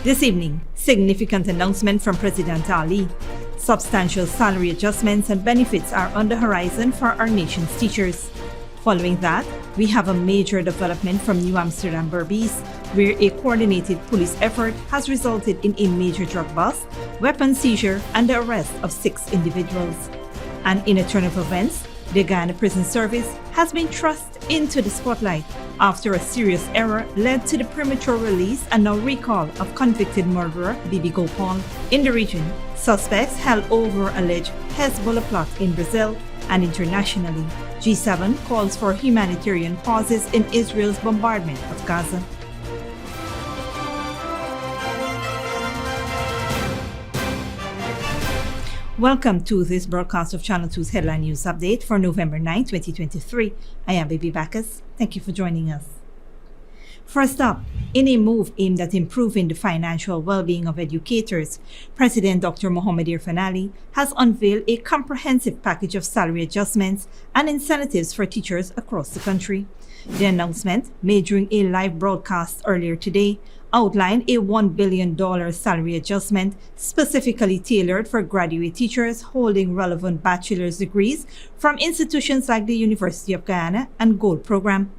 This evening, significant announcement from President Ali. Substantial salary adjustments and benefits are on the horizon for our nation's teachers. Following that, we have a major development from New Amsterdam Berbice, where a coordinated police effort has resulted in a major drug bust, weapon seizure, and the arrest of 6 individuals. And in a turn of events, the Guyana Prison Service has been thrust into the spotlight after a serious error led to the premature release and now recall of convicted murderer Bibi Gopaul. In the region, suspects held over alleged HEZBOLLAH plot in Brazil and internationally. G7 calls for humanitarian pauses in Israel's bombardment of Gaza. Welcome to this broadcast of Channel 2's Headline News Update for November 9, 2023. I am Bibi Gopaul. Thank you for joining us. First up, in a move aimed at improving the financial well-being of educators, President Dr. Mohamed Irfaan Ali has unveiled a comprehensive package of salary adjustments and incentives for teachers across the country. The announcement, made during a live broadcast earlier today, outlined a $1 billion salary adjustment specifically tailored for graduate teachers holding relevant bachelor's degrees from institutions like the University of Guyana and Gold Program.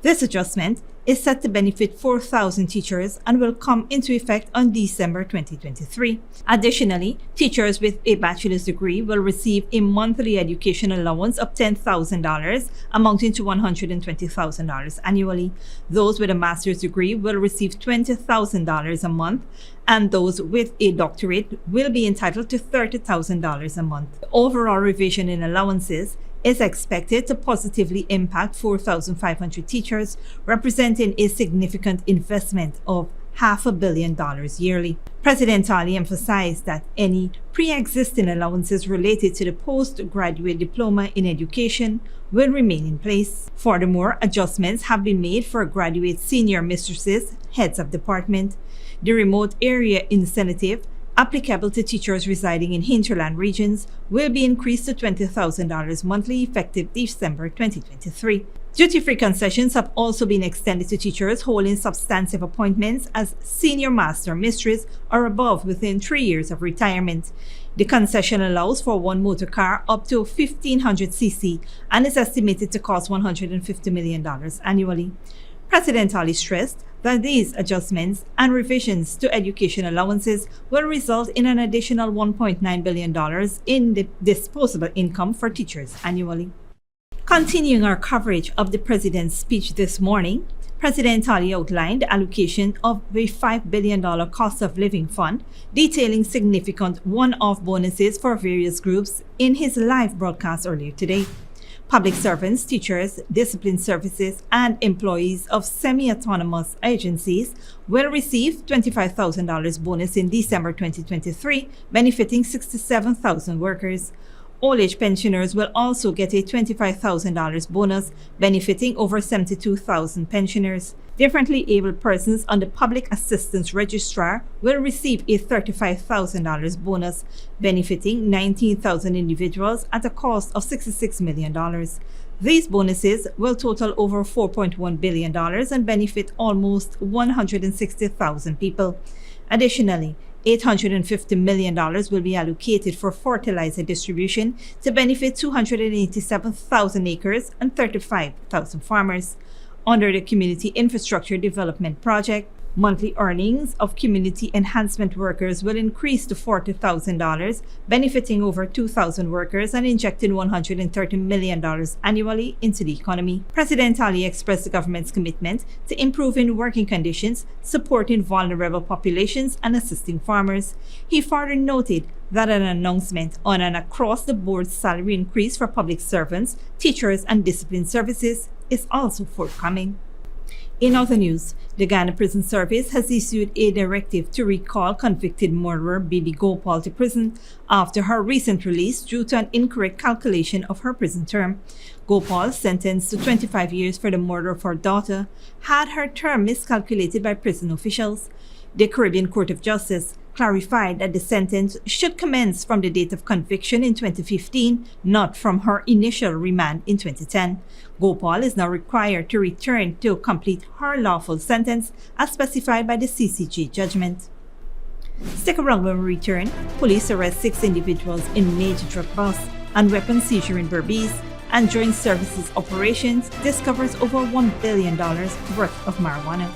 This adjustment is set to benefit 4,000 teachers and will come into effect on December 2023. Additionally, teachers with a bachelor's degree will receive a monthly education allowance of $10,000, amounting to $120,000 annually. Those with a master's degree will receive $20,000 a month, and those with a doctorate will be entitled to $30,000 a month. The overall revision in allowances is expected to positively impact 4,500 teachers, representing a significant investment of $500 million yearly. President Ali emphasized that any pre-existing allowances related to the postgraduate diploma in education will remain in place. Furthermore, adjustments have been made for graduate senior mistresses, heads of department. The remote area incentive applicable to teachers residing in hinterland regions will be increased to $20,000 monthly effective December 2023. Duty-free concessions have also been extended to teachers holding substantive appointments as senior master mistress or above within 3 years of retirement. The concession allows for one motor car up to 1,500 cc and is estimated to cost $150 million annually. President Ali stressed that these adjustments and revisions to education allowances will result in an additional $1.9 billion in the disposable income for teachers annually. Continuing our coverage of the President's speech this morning, President Ali outlined the allocation of a $5 billion cost of living fund, detailing significant one-off bonuses for various groups in his live broadcast earlier today. Public servants, teachers, discipline services, and employees of semi-autonomous agencies will receive $25,000 bonus in December 2023, benefiting 67,000 workers. Old-age pensioners will also get a $25,000 bonus, benefiting over 72,000 pensioners. Differently abled persons on the Public Assistance Registrar will receive a $35,000 bonus, benefiting 19,000 individuals at a cost of $66 million. These bonuses will total over $4.1 billion and benefit almost 160,000 people. Additionally, $850 million will be allocated for fertilizer distribution to benefit 287,000 acres and 35,000 farmers. Under the Community Infrastructure Development Project, monthly earnings of community enhancement workers will increase to $40,000, benefiting over 2,000 workers and injecting $130 million annually into the economy. President Ali expressed the government's commitment to improving working conditions, supporting vulnerable populations, and assisting farmers. He further noted that an announcement on an across-the-board salary increase for public servants, teachers, and discipline services is also forthcoming. In other news, the Guyana Prison Service has issued a directive to recall convicted murderer Bibi Gopaul to prison after her recent release due to an incorrect calculation of her prison term. Gopaul, sentenced to 25 years for the murder of her daughter, had her term miscalculated by prison officials. The Caribbean Court of Justice clarified that the sentence should commence from the date of conviction in 2015, not from her initial remand in 2010. Gopaul is now required to return to complete her lawful sentence as specified by the CCJ judgment. Stick around when we return. Police arrest 6 individuals in major drug bust and weapons seizure in Berbice, and joint services operations discovers over $1 billion worth of marijuana.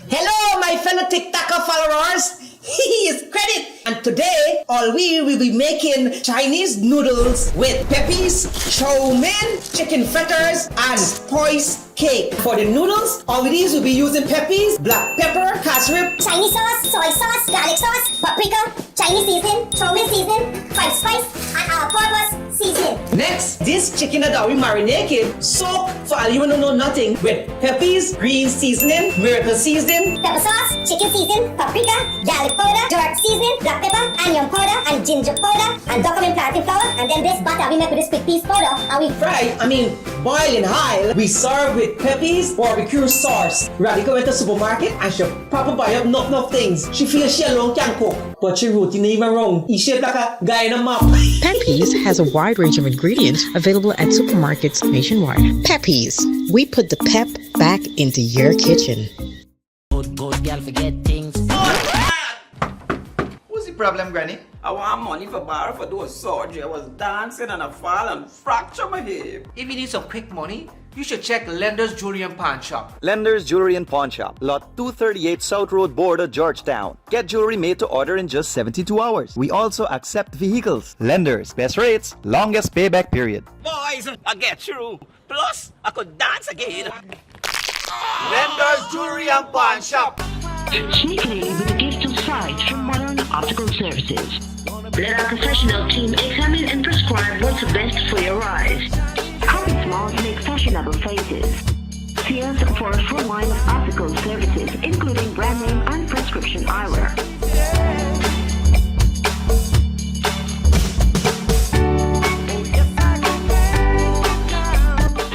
Hello, my fellow TikToker followers. Here's credit. And today, all we will be making Chinese noodles with peppies, chow mein, chicken fritters, and spice cake. For the noodles, all of these will be using peppies, black pepper, cashew, Chinese sauce, soy sauce, garlic sauce, paprika, Chinese seasoning, chow mein seasoning, five spice, and all-purpose seasoning. Next, this chicken that we marinated, soak for all you don't know nothing with peppies, green seasoning, miracle seasoning, Pepper sauce, chicken seasoning, paprika, garlic powder, dark seasoning, black pepper, onion powder, and ginger powder, and document plantain flour, and then this butter we make with this quick piece powder, and we boil in high. We serve with peppies, barbecue sauce. Radical went to the supermarket and she proper buy up enough things. She feels she alone can cook, but she routine even wrong. She shaped like a Guyana map. Peppies has a wide range of ingredients available at supermarkets nationwide. Peppies, we put the pep back into your kitchen. Good girl forget things. What's the problem, Granny? I want money for borrow for those surgery. I was dancing and I fall and fracture my hip. If you need some quick money, you should check Lender's Jewelry and Pawn Shop. Lender's Jewelry and Pawn Shop, Lot 238 South Road Border, Georgetown. Get jewelry made to order in just 72 hours. We also accept vehicles. Lender's, best rates, longest payback period. Boys, I get through. Plus, I could dance again. Lender's Jewelry and Pawn Shop. Sneakily with a gift of sight from Modern Optical Services. Let our professional team examine and prescribe what's best for your eyes. Our smiles make fashionable faces. See us for a full line of optical services, including brand name and prescription eyewear.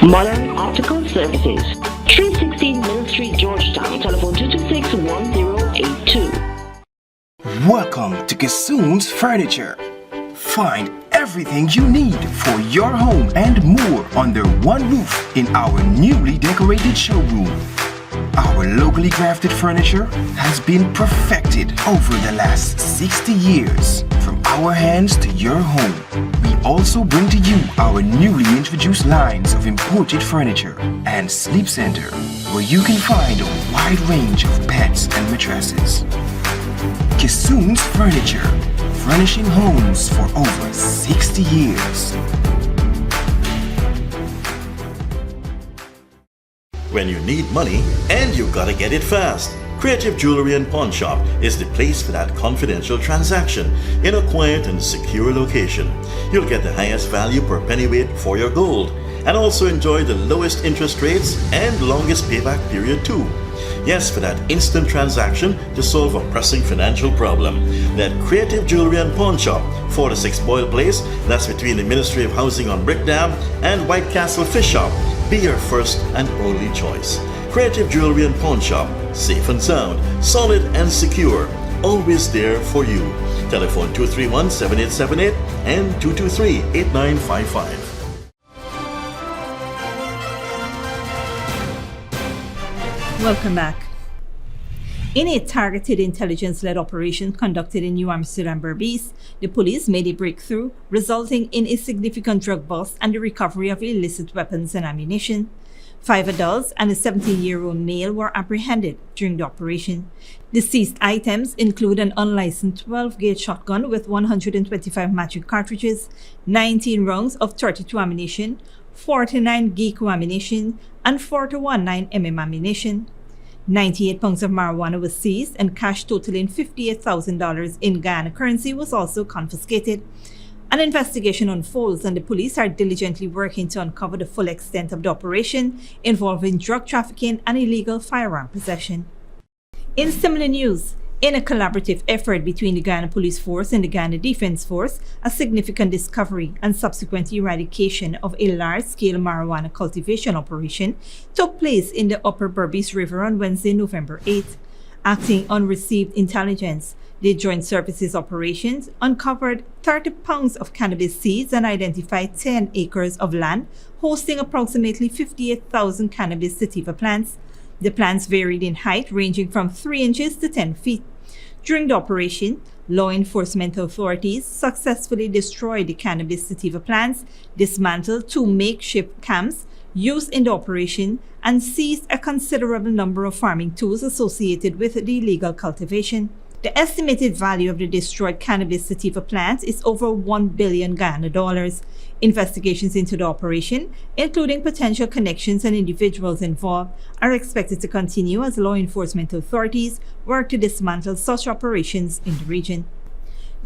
Modern Optical Services, 316 Mill Street, Georgetown. Telephone 226-1082. Welcome to Kissoon's Furniture. Find everything you need for your home and more under one roof in our newly decorated showroom. Our locally crafted furniture has been perfected over the last 60 years. From our hands to your home, we also bring to you our newly introduced lines of imported furniture and sleep center, where you can find a wide range of beds and mattresses. Kissoon's Furniture, furnishing homes for over 60 years. When you need money and you gotta get it fast, Creative Jewelry and Pawn Shop is the place for that confidential transaction in a quiet and secure location. You'll get the highest value per pennyweight for your gold and also enjoy the lowest interest rates and longest payback period too. Yes, for that instant transaction to solve a pressing financial problem. That Creative Jewelry and Pawn Shop, 46 Boyle Place, that's between the Ministry of Housing on Brick Dam and White Castle Fish Shop. Be your first and only choice. Creative Jewelry and Pawn Shop, safe and sound, solid and secure, always there for you. Telephone 231-7878 and 223-8955. Welcome back. In a targeted intelligence-led operation conducted in New Amsterdam, Berbice, the police made a breakthrough, resulting in a significant drug bust and the recovery of illicit weapons and ammunition. 5 adults and a 17-year-old male were apprehended during the operation. The seized items include an unlicensed 12-gauge shotgun with 125 matching cartridges, 19 rounds of .32 ammunition, 49 Geeko ammunition, and 41 9mm ammunition. 98 pounds of marijuana was seized and cash totaling $58,000 in Guyana currency was also confiscated. An investigation unfolds and the police are diligently working to uncover the full extent of the operation involving drug trafficking and illegal firearm possession. In similar news, in a collaborative effort between the Guyana Police Force and the Guyana Defense Force, a significant discovery and subsequent eradication of a large-scale marijuana cultivation operation took place in the Upper Berbice River on Wednesday, November 8th. Acting on received intelligence, the Joint Services Operations uncovered 30 pounds of cannabis seeds and identified 10 acres of land hosting approximately 58,000 cannabis sativa plants. The plants varied in height, ranging from 3 inches to 10 feet. During the operation, law enforcement authorities successfully destroyed the cannabis sativa plants, dismantled 2 makeshift camps used in the operation, and seized a considerable number of farming tools associated with the illegal cultivation. The estimated value of the destroyed cannabis sativa plants is over $1 billion Guyana dollars. Investigations into the operation, including potential connections and individuals involved, are expected to continue as law enforcement authorities work to dismantle such operations in the region.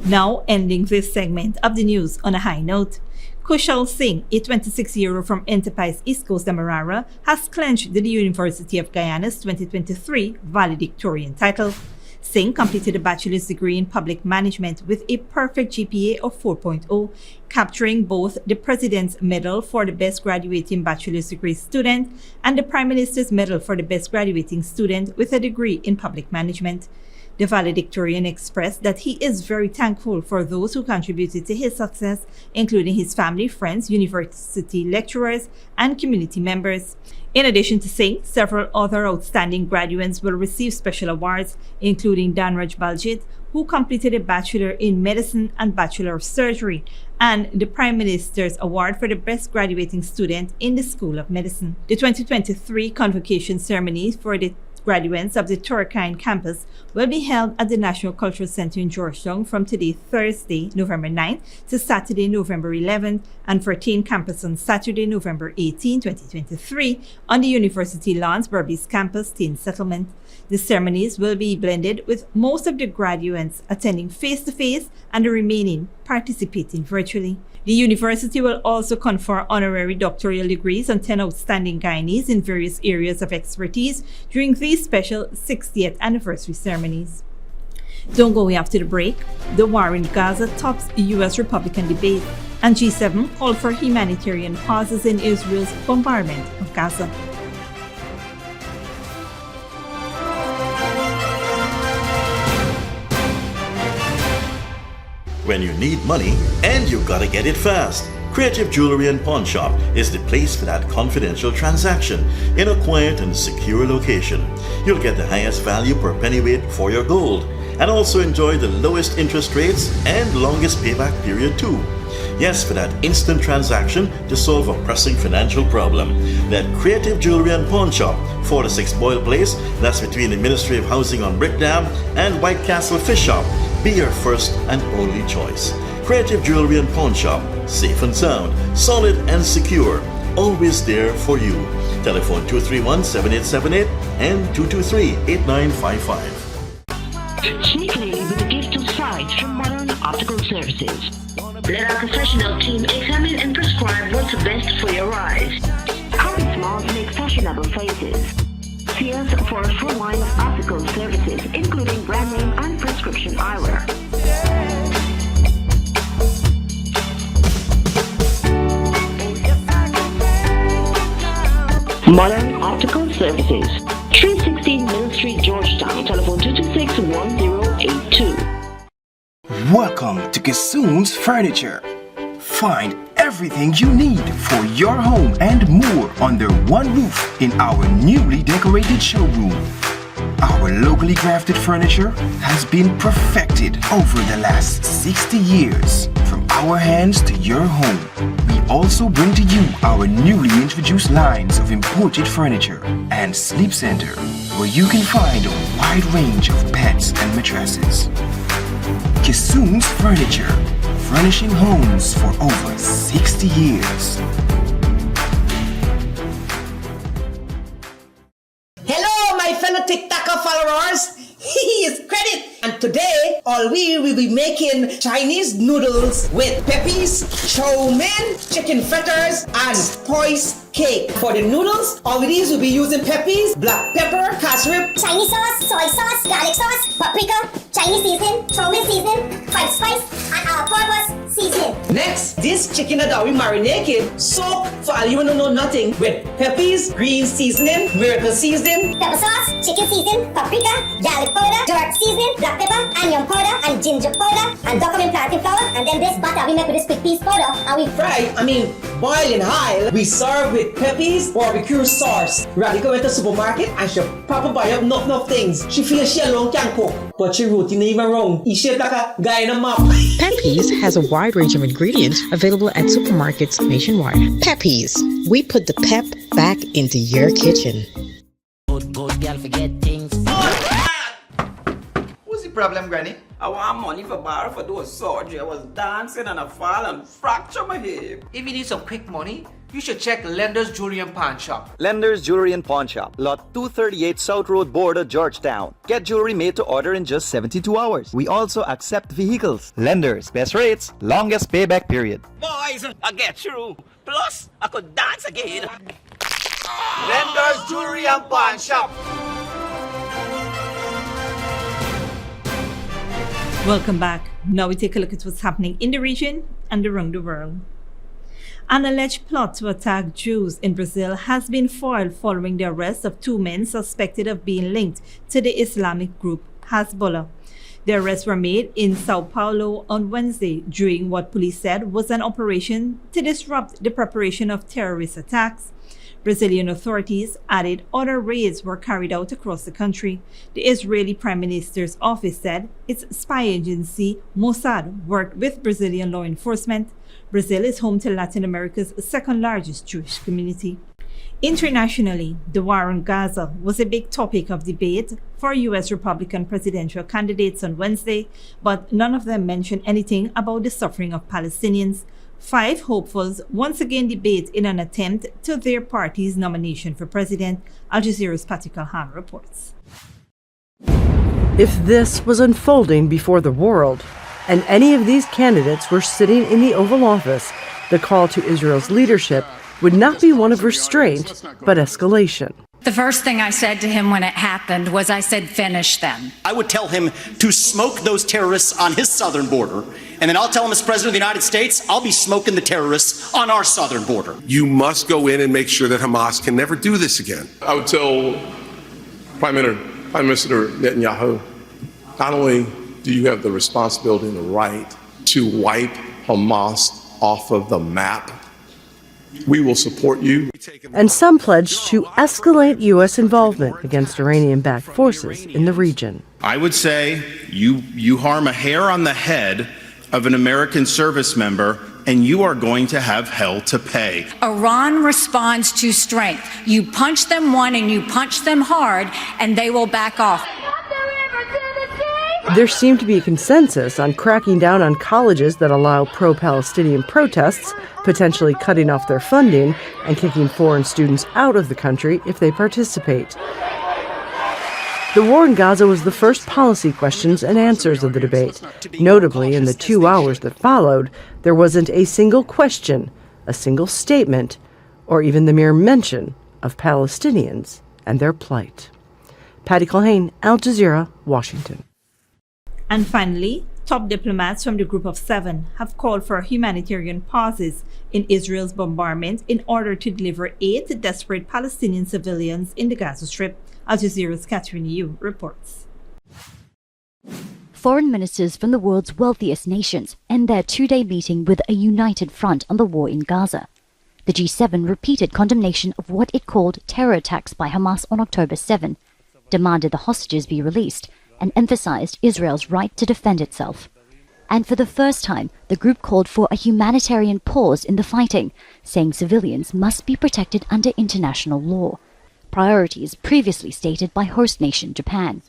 Now ending this segment of the news on a high note. Kushal Singh, a 26-year-old from Enterprise East Coast Demerara, has clinched the University of Guyana's 2023 valedictorian title. Singh completed a bachelor's degree in public management with a perfect GPA of 4.0, capturing both the President's Medal for the Best Graduating Bachelor's Degree Student and the Prime Minister's Medal for the Best Graduating Student with a degree in public management. The valedictorian expressed that he is very thankful for those who contributed to his success, including his family, friends, university lecturers, and community members. In addition to Singh, several other outstanding graduates will receive special awards, including Danraj Baljit, who completed a Bachelor in Medicine and Bachelor of Surgery, and the Prime Minister's Award for the Best Graduating Student in the School of Medicine. The 2023 convocation ceremony for the graduates of the Turkine campus will be held at the National Cultural Center in Georgetown from today, Thursday, November 9th to Saturday, November 11th, and for Teen campus on Saturday, November 18, 2023, on the University Lawns Berbice campus, Teen Settlement. The ceremonies will be blended with most of the graduates attending face-to-face and the remaining participating virtually. The university will also confer honorary doctoral degrees on 10 outstanding Guyanese in various areas of expertise during these special 60th anniversary ceremonies. Don't go away after the break. The war in Gaza tops the U.S. Republican debate, and G7 called for humanitarian pauses in Israel's bombardment of Gaza. When you need money and you gotta get it fast, Creative Jewelry and Pawn Shop is the place for that confidential transaction in a quiet and secure location. You'll get the highest value per pennyweight for your gold and also enjoy the lowest interest rates and longest payback period too. Yes, for that instant transaction to solve a pressing financial problem. That Creative Jewelry and Pawn Shop, 46 Boyle Place, that's between the Ministry of Housing on Brick Dam and White Castle Fish Shop. Be your first and only choice. Creative Jewelry and Pawn Shop, safe and sound, solid and secure, always there for you. Telephone 231-7878 and 223-8955. Sneak clearly with a gift of sight from Modern Optical Services. Let our professional team examine and prescribe what's best for your eyes. Current smiles make fashionable faces. See us for a full line of optical services, including brand name and prescription eyewear. Modern Optical Services, 316 Mill Street, Georgetown. Telephone 226-1082. Welcome to Kissoon's Furniture. Find everything you need for your home and more under one roof in our newly decorated showroom. Our locally crafted furniture has been perfected over the last 60 years. From our hands to your home, we also bring to you our newly introduced lines of imported furniture and sleep center, where you can find a wide range of beds and mattresses. Kissoon's Furniture, furnishing homes for over 60 years. Hello, my fellow TikToker followers. He is Credit, and today all we will be making Chinese noodles with peppies, chow mein, chicken fritters, and spice cake. For the noodles, all these will be using peppies, black pepper, cashew, Chinese sauce, soy sauce, garlic sauce, paprika, Chinese seasoning, chow mein seasoning, white spice, and all-purpose seasoning. Next, this chicken that we marinate, soak for all you know nothing with peppers, green seasoning, miracle seasoning, Pepper sauce, chicken seasoning, paprika, garlic powder, jerk seasoning, black pepper, onion powder, and ginger powder, and document planting flour, and then this butter we make with this quick piece powder, and we boil in high. We serve with peppers, barbecue sauce. Radical went to the supermarket and she proper buy up enough things. She feels she alone can cook, but she routine even wrong. She shaped like a Guyana map. Pepe's has a wide range of ingredients available at supermarkets nationwide. Pepe's, we put the pep back into your kitchen. Good girl forget things. What's the problem, Granny? I want money for borrow for those surgery. I was dancing and I fall and fracture my hip. If you need some quick money, you should check Lender's Jewelry and Pawn Shop. Lender's Jewelry and Pawn Shop, lot 238 South Road Border, Georgetown. Get jewelry made to order in just 72 hours. We also accept vehicles. Lender's, best rates, longest payback period. Boys, I get through. Plus, I could dance again. Lender's Jewelry and Pawn Shop. Welcome back. Now we take a look at what's happening in the region and around the world. An alleged plot to attack Jews in Brazil has been foiled following the arrest of two men suspected of being linked to the Islamic group HEZBOLLAH. The arrests were made in Sao Paulo on Wednesday during what police said was an operation to disrupt the preparation of terrorist attacks. Brazilian authorities added other raids were carried out across the country. The Israeli Prime Minister's office said its spy agency Mossad worked with Brazilian law enforcement. Brazil is home to Latin America's second largest Jewish community. Internationally, the war on Gaza was a big topic of debate for U.S. Republican presidential candidates on Wednesday, but none of them mentioned anything about the suffering of Palestinians. 5 hopefuls once again debate in an attempt to their party's nomination for president. Al Jazeera's Patty Calhan reports. If this was unfolding before the world, and any of these candidates were sitting in the Oval Office, the call to Israel's leadership would not be one of restraint, but escalation. The first thing I said to him when it happened was I said, finish them. I would tell him to smoke those terrorists on his southern border, and then I'll tell him as President of the United States, I'll be smoking the terrorists on our southern border. You must go in and make sure that Hamas can never do this again. I would tell Prime Minister Netanyahu, not only do you have the responsibility and the right to wipe Hamas off of the map, we will support you. And some pledged to escalate U.S. involvement against Iranian-backed forces in the region. I would say you harm a hair on the head of an American service member, and you are going to have hell to pay. Iran responds to strength. You punch them one and you punch them hard, and they will back off. There seemed to be a consensus on cracking down on colleges that allow pro-Palestinian protests, potentially cutting off their funding and kicking foreign students out of the country if they participate. The war in Gaza was the first policy questions and answers of the debate. Notably, in the 2 hours that followed, there wasn't a single question, a single statement, or even the mere mention of Palestinians and their plight. Patty Calhan, Al Jazeera, Washington. And finally, top diplomats from the Group of 7 have called for humanitarian pauses in Israel's bombardment in order to deliver aid to desperate Palestinian civilians in the Gaza Strip. Al Jazeera's Catherine Yu reports. Foreign ministers from the world's wealthiest nations end their 2-day meeting with a united front on the war in Gaza. The G7 repeated condemnation of what it called terror attacks by Hamas on October 7, demanded the hostages be released, and emphasized Israel's right to defend itself. And for the first time, the group called for a humanitarian pause in the fighting, saying civilians must be protected under international law. Priorities previously stated by host nation Japan.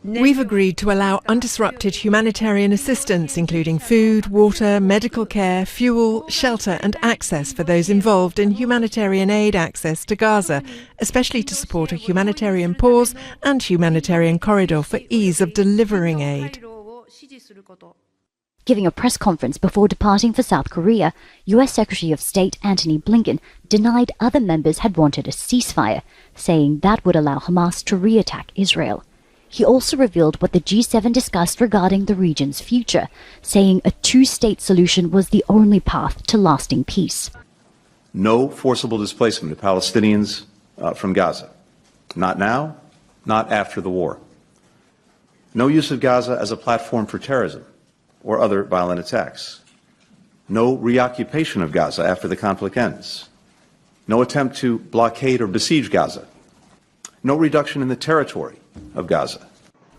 We've agreed to allow undisrupted humanitarian assistance, including food, water, medical care, fuel, shelter and access for those involved in humanitarian aid access to Gaza, especially to support a humanitarian pause and humanitarian corridor for ease of delivering aid. Giving a press conference before departing for South Korea, U.S. Secretary of State Antony Blinken denied other members had wanted a ceasefire, saying that would allow Hamas to re-attack Israel. He also revealed what the G7 discussed regarding the region's future, saying a two-state solution was the only path to lasting peace. No forcible displacement of Palestinians from Gaza. Not now, not after the war. No use of Gaza as a platform for terrorism or other violent attacks. No reoccupation of Gaza after the conflict ends. No attempt to blockade or besiege Gaza. No reduction in the territory of Gaza.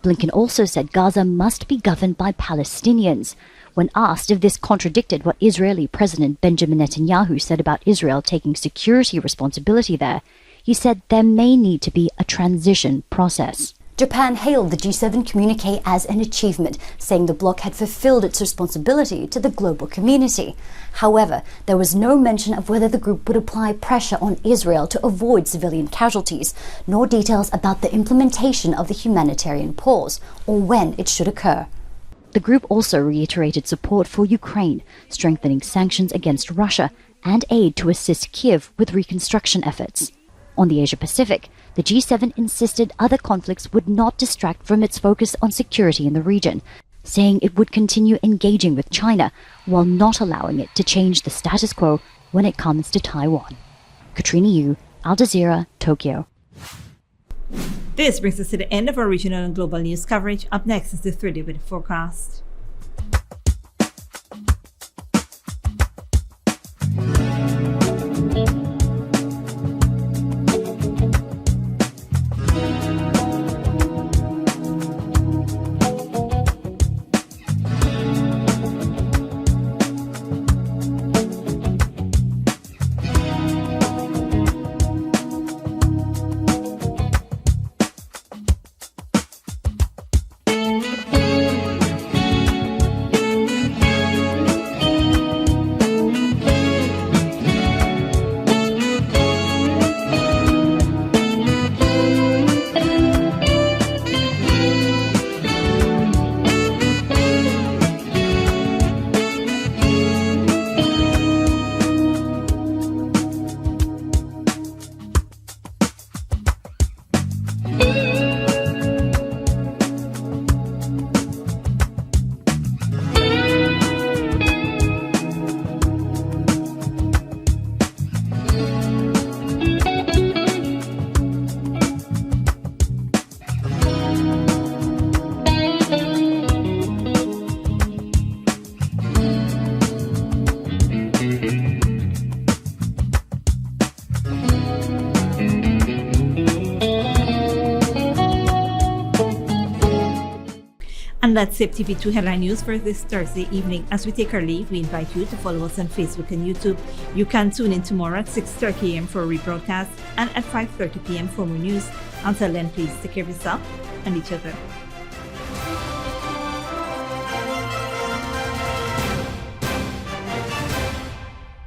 Blinken also said Gaza must be governed by Palestinians. When asked if this contradicted what Israeli President Benjamin Netanyahu said about Israel taking security responsibility there, he said there may need to be a transition process. Japan hailed the G7 communique as an achievement, saying the bloc had fulfilled its responsibility to the global community. However, there was no mention of whether the group would apply pressure on Israel to avoid civilian casualties, nor details about the implementation of the humanitarian pause, or when it should occur. The group also reiterated support for Ukraine, strengthening sanctions against Russia, and aid to assist Kiev with reconstruction efforts. On the Asia-Pacific, the G7 insisted other conflicts would not distract from its focus on security in the region, saying it would continue engaging with China while not allowing it to change the status quo when it comes to Taiwan. Katrina Yu, Al Jazeera, Tokyo. This brings us to the end of our regional and global news coverage. Up next is the 30-minute forecast. And that's TV2 Headline News for this Thursday evening. As we take our leave, we invite you to follow us on Facebook and YouTube. You can tune in tomorrow at 6:30 a.m. for a rebroadcast and at 5:30 p.m. for more news. Until then, please take care of yourself and each other.